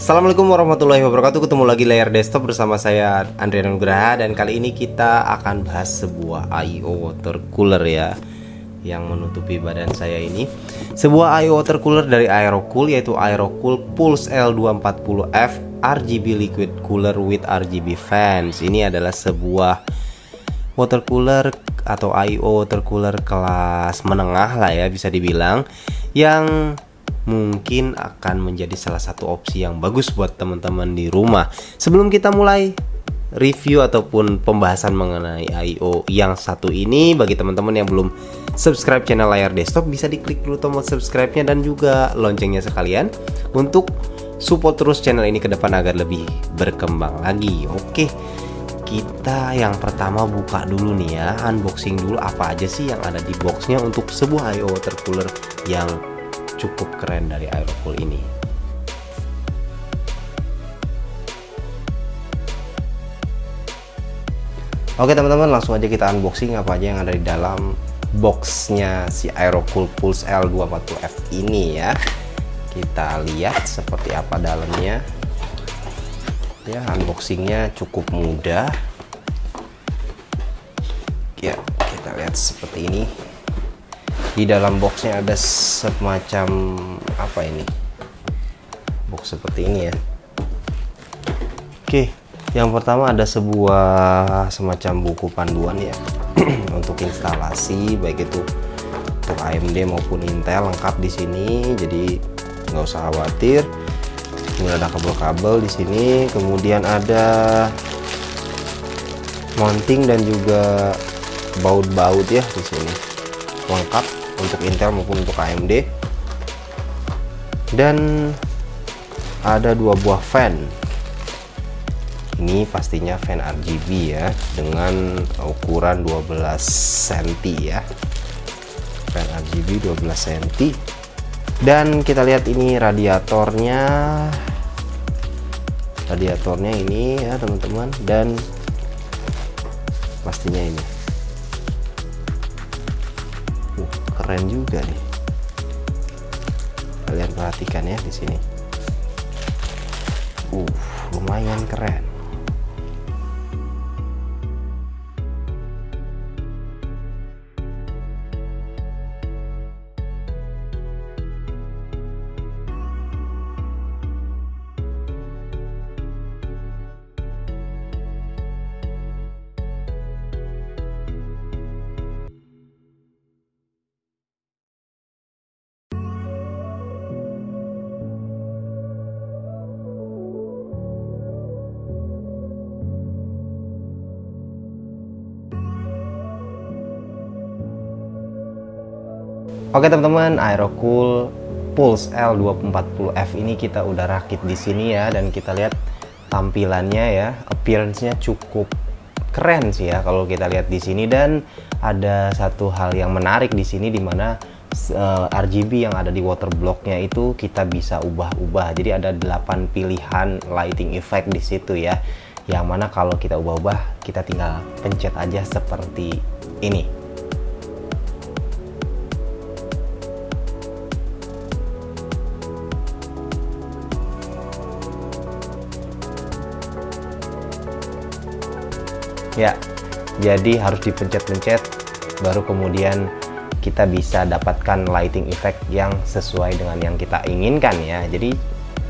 Assalamualaikum warahmatullahi wabarakatuh. Ketemu lagi layar desktop bersama saya Andrian Nugraha. Dan kali ini kita akan bahas sebuah AIO water cooler ya, yang menutupi badan saya ini. Sebuah AIO water cooler dari Aerocool, yaitu Aerocool Pulse L240F RGB liquid cooler with RGB fans. Ini adalah sebuah water cooler atau AIO water cooler kelas menengah lah ya, bisa dibilang, yang mungkin akan menjadi salah satu opsi yang bagus buat teman-teman di rumah. Sebelum kita mulai review ataupun pembahasan mengenai AIO yang satu ini, bagi teman-teman yang belum subscribe channel layar desktop, bisa diklik dulu tombol subscribe-nya dan juga loncengnya sekalian untuk support terus channel ini ke depan agar lebih berkembang lagi. Oke, kita yang pertama buka dulu nih ya, unboxing dulu apa aja sih yang ada di boxnya untuk sebuah AIO water cooler yang cukup keren dari Aerocool ini. Oke teman-teman, langsung aja kita unboxing apa aja yang ada di dalam boxnya si Aerocool Pulse L240F ini ya. Kita lihat seperti apa dalamnya ya. Unboxingnya cukup mudah ya, kita lihat seperti ini. Di dalam boxnya ada semacam apa ini, box seperti ini ya. Oke, yang pertama ada sebuah semacam buku panduan ya untuk instalasi, baik itu untuk AMD maupun Intel, lengkap di sini, jadi nggak usah khawatir. Kemudian ada kabel-kabel di sini, kemudian ada mounting dan juga baut-baut ya di sini, lengkap untuk Intel maupun untuk AMD. Dan ada dua buah fan. Ini pastinya fan RGB ya, dengan ukuran 12 cm ya. Fan RGB 12 cm. Dan kita lihat ini radiatornya. Radiatornya ini ya teman-teman, dan pastinya ini. Keren juga nih. Kalian perhatikan ya di sini. Lumayan keren. Oke teman-teman, Aerocool Pulse L240F ini kita udah rakit di sini ya, dan kita lihat tampilannya ya, appearance-nya cukup keren sih ya kalau kita lihat di sini. Dan ada satu hal yang menarik di sini, dimana RGB yang ada di water block-nya itu kita bisa ubah-ubah. Jadi ada 8 pilihan lighting effect di situ ya, yang mana kalau kita ubah-ubah kita tinggal pencet aja seperti ini. Ya, jadi harus dipencet-pencet baru kemudian kita bisa dapatkan lighting effect yang sesuai dengan yang kita inginkan ya. Jadi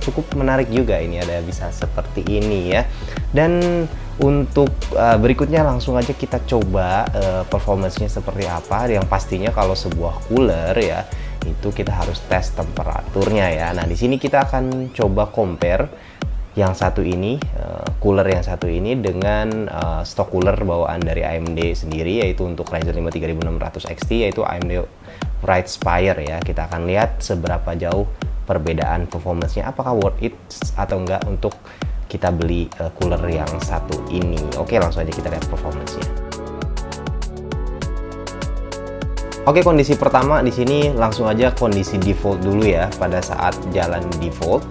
cukup menarik juga ini, ada bisa seperti ini ya. Dan untuk berikutnya langsung aja kita coba performance-nya seperti apa. Yang pastinya kalau sebuah cooler ya, itu kita harus tes temperaturnya ya. Nah, di sini kita akan coba compare yang satu ini, cooler yang satu ini dengan stock cooler bawaan dari AMD sendiri, yaitu untuk Ryzen 5 3600 XT, yaitu AMD Brightspire ya. Kita akan lihat seberapa jauh perbedaan performance-nya, apakah worth it atau enggak untuk kita beli cooler yang satu ini. Oke, langsung aja kita lihat performance-nya. Oke, kondisi pertama di sini langsung aja kondisi default dulu ya, pada saat jalan default,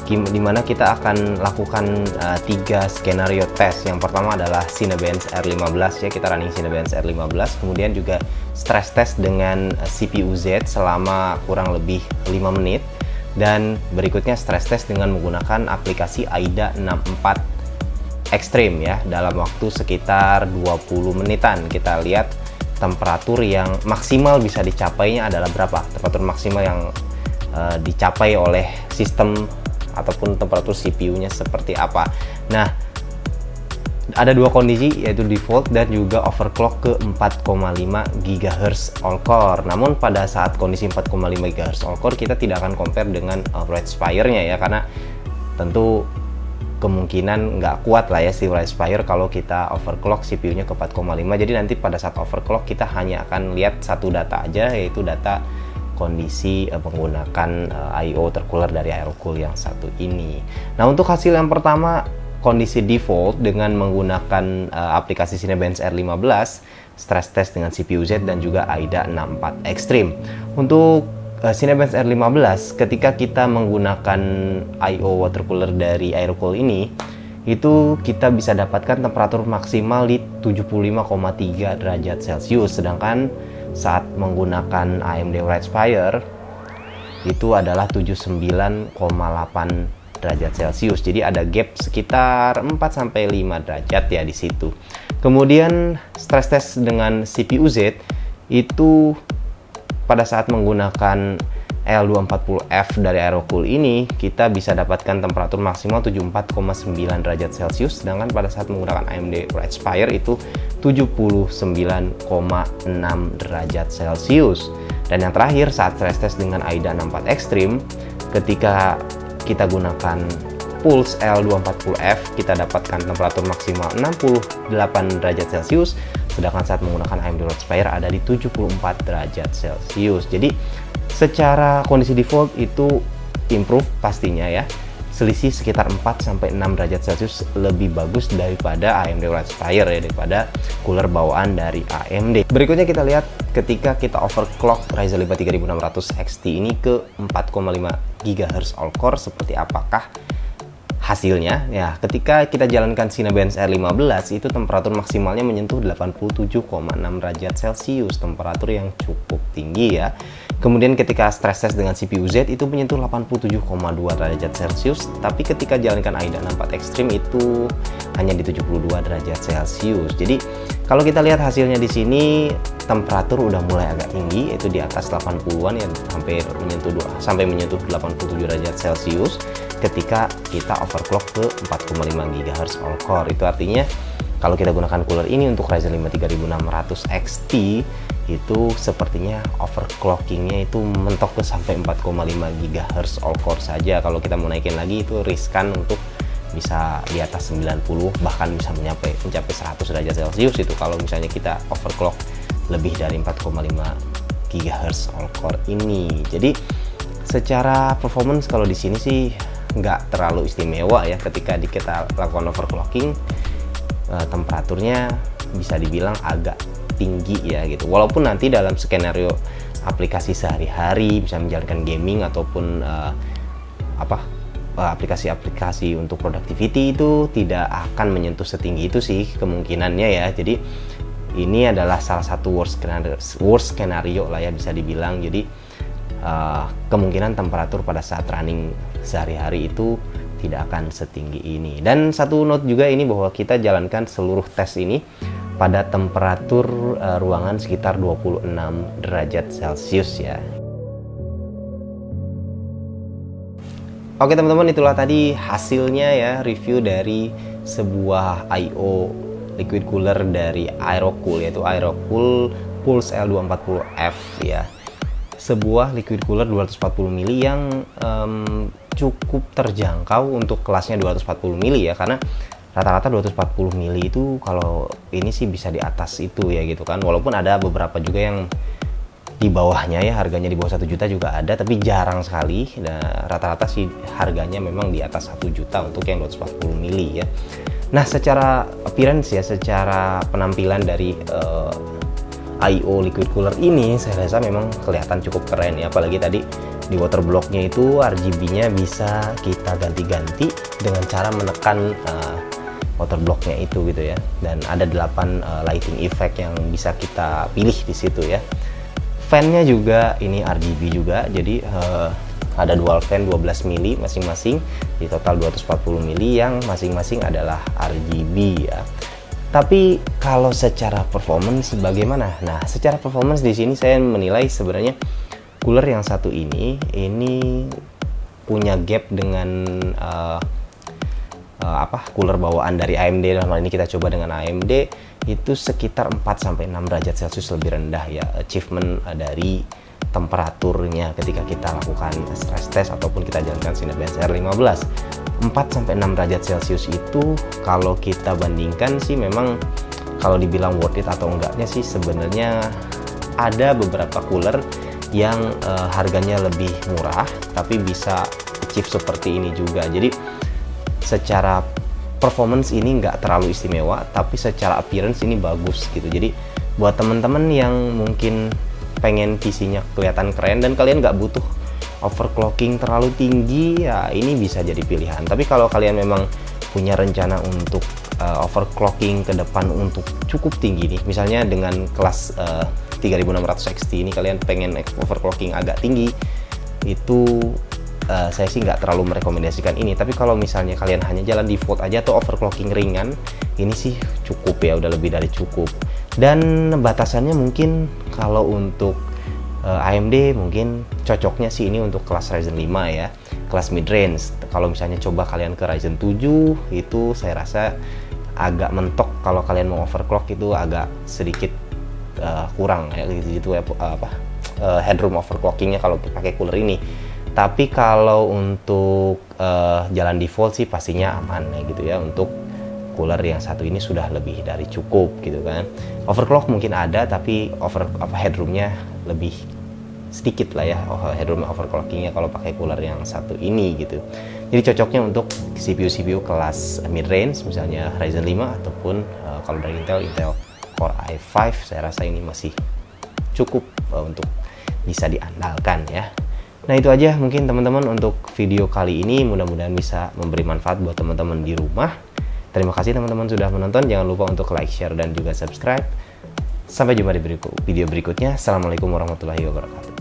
dimana kita akan lakukan 3 skenario tes. Yang pertama adalah Cinebench R15 ya, kita running Cinebench R15, kemudian juga stress test dengan CPU Z selama kurang lebih 5 menit, Dan berikutnya stress test dengan menggunakan aplikasi AIDA 64 Extreme ya, dalam waktu sekitar 20 menitan. Kita lihat temperatur yang maksimal bisa dicapainya adalah berapa, temperatur maksimal yang dicapai oleh sistem ataupun temperatur CPU-nya seperti apa. Nah, ada dua kondisi, yaitu default dan juga overclock ke 4,5 GHz all core. Namun pada saat kondisi 4,5 GHz all core kita tidak akan compare dengan Raspberry-nya ya, karena tentu kemungkinan nggak kuat lah ya si Raspberry kalau kita overclock CPU-nya ke 4,5. Jadi nanti pada saat overclock kita hanya akan lihat satu data aja, yaitu data kondisi menggunakan I/O intercooler dari Aerocool yang satu ini. Nah, untuk hasil yang pertama, kondisi default dengan menggunakan aplikasi Cinebench R15, stress test dengan CPU Z dan juga AIDA 64 Extreme. Untuk Cinebench R15, ketika kita menggunakan I/O water cooler dari Aerocool ini, itu kita bisa dapatkan temperatur maksimal di 75,3 derajat Celcius, sedangkan saat menggunakan AMD Raspberry itu adalah 79,8 derajat Celcius. Jadi ada gap sekitar 4-5 derajat ya di situ. Kemudian stress test dengan CPU Z itu pada saat menggunakan L240F dari Aerocool ini kita bisa dapatkan temperatur maksimal 74,9 derajat Celcius, sedangkan pada saat menggunakan AMD Raspberry itu 79,6 derajat Celcius. Dan yang terakhir, saat stress test dengan AIDA 64 Extreme, ketika kita gunakan Pulse L240F kita dapatkan temperatur maksimal 68 derajat Celcius, sedangkan saat menggunakan AMD Raspberry ada di 74 derajat Celcius. Jadi secara kondisi default itu improve pastinya ya, selisih sekitar 4-6 derajat Celcius lebih bagus daripada AMD Raspberry ya, daripada cooler bawaan dari AMD. Berikutnya kita lihat ketika kita overclock Ryzen 5 3600 XT ini ke 4,5 GHz all core seperti apakah hasilnya. Ya, ketika kita jalankan Cinebench R15 itu temperatur maksimalnya menyentuh 87,6 derajat Celcius, temperatur yang cukup tinggi ya. Kemudian ketika stress test dengan CPU Z itu menyentuh 87,2 derajat Celcius, tapi ketika jalankan AIDA 64 Extreme itu hanya di 72 derajat Celcius. Jadi kalau kita lihat hasilnya di sini, temperatur udah mulai agak tinggi, yaitu di atas 80-an ya, sampai menyentuh 87 derajat Celcius ketika kita overclock ke 4,5 GHz all core. Itu artinya kalau kita gunakan cooler ini untuk Ryzen 5 3600 XT itu sepertinya overclockingnya itu mentok ke sampai 4,5 GHz all core saja. Kalau kita mau naikin lagi itu riskan untuk bisa di atas 90, bahkan bisa mencapai 100 derajat Celcius itu kalau misalnya kita overclock lebih dari 4,5 GHz all core ini. Jadi secara performance kalau di sini sih nggak terlalu istimewa ya. Ketika kita lakukan overclocking, temperaturnya bisa dibilang agak tinggi ya gitu. Walaupun nanti dalam skenario aplikasi sehari-hari bisa menjalankan gaming ataupun aplikasi-aplikasi untuk productivity itu tidak akan menyentuh setinggi itu sih kemungkinannya ya. Jadi ini adalah salah satu worst skenario lah ya bisa dibilang. Jadi kemungkinan temperatur pada saat running sehari-hari itu tidak akan setinggi ini. Dan satu note juga ini bahwa kita jalankan seluruh tes ini pada temperatur ruangan sekitar 26 derajat Celcius ya. Oke teman-teman, itulah tadi hasilnya ya, review dari sebuah I/O liquid cooler dari Aerocool, yaitu Aerocool Pulse L240F ya. Sebuah liquid cooler 240 mili yang cukup terjangkau untuk kelasnya 240 mili ya, karena rata-rata 240 mili itu kalau ini sih bisa di atas itu ya gitu kan. Walaupun ada beberapa juga yang di bawahnya ya, harganya di bawah 1 juta juga ada, tapi jarang sekali. Nah, rata-rata sih harganya memang di atas 1 juta untuk yang 240 mili ya. Nah, secara appearance ya, secara penampilan dari I/O liquid cooler ini saya rasa memang kelihatan cukup keren ya. Apalagi tadi di water blocknya itu RGB-nya bisa kita ganti-ganti dengan cara menekan water blocknya itu gitu ya. Dan ada 8 lighting effect yang bisa kita pilih di situ ya. Fan-nya juga ini RGB juga, jadi Ada dual fan 12 mili masing-masing, di total 240 mili yang masing-masing adalah RGB ya. Tapi kalau secara performance bagaimana? Nah, secara performance di sini saya menilai sebenarnya cooler yang satu ini punya gap dengan cooler bawaan dari AMD. Dalam hal ini kita coba dengan AMD itu sekitar 4-6 derajat Celcius lebih rendah ya achievement dari temperaturnya ketika kita lakukan stress test ataupun kita jalankan Cinebench R15. 4-6 derajat Celcius itu kalau kita bandingkan sih memang kalau dibilang worth it atau enggaknya sih sebenarnya ada beberapa cooler yang harganya lebih murah tapi bisa achieve seperti ini juga. Jadi secara performance ini nggak terlalu istimewa tapi secara appearance ini bagus gitu. Jadi buat teman-teman yang mungkin pengen PC-nya kelihatan keren dan kalian nggak butuh overclocking terlalu tinggi ya ini bisa jadi pilihan. Tapi kalau kalian memang punya rencana untuk overclocking ke depan untuk cukup tinggi nih, misalnya dengan kelas 3600 XT ini kalian pengen overclocking agak tinggi, itu saya sih nggak terlalu merekomendasikan ini. Tapi kalau misalnya kalian hanya jalan default aja atau overclocking ringan, ini sih cukup ya, udah lebih dari cukup. Dan batasannya mungkin kalau untuk AMD mungkin cocoknya sih ini untuk kelas Ryzen 5 ya, kelas mid range. Kalau misalnya coba kalian ke Ryzen 7 itu saya rasa agak mentok. Kalau kalian mau overclock itu agak sedikit kurang ya gitu headroom overclockingnya kalau pakai cooler ini. Tapi kalau untuk jalan default sih pastinya aman ya gitu ya. Untuk cooler yang satu ini sudah lebih dari cukup gitu kan. Overclock mungkin ada tapi headroomnya lebih sedikit lah ya, headroom overclockingnya kalau pakai cooler yang satu ini gitu. Jadi cocoknya untuk CPU kelas mid range misalnya Ryzen 5 ataupun kalau dari Intel Core i5 saya rasa ini masih cukup untuk bisa diandalkan ya. Nah itu aja mungkin teman-teman untuk video kali ini, mudah-mudahan bisa memberi manfaat buat teman-teman di rumah. Terima kasih teman-teman sudah menonton, jangan lupa untuk like, share, dan juga subscribe. Sampai jumpa di video berikutnya. Assalamualaikum warahmatullahi wabarakatuh.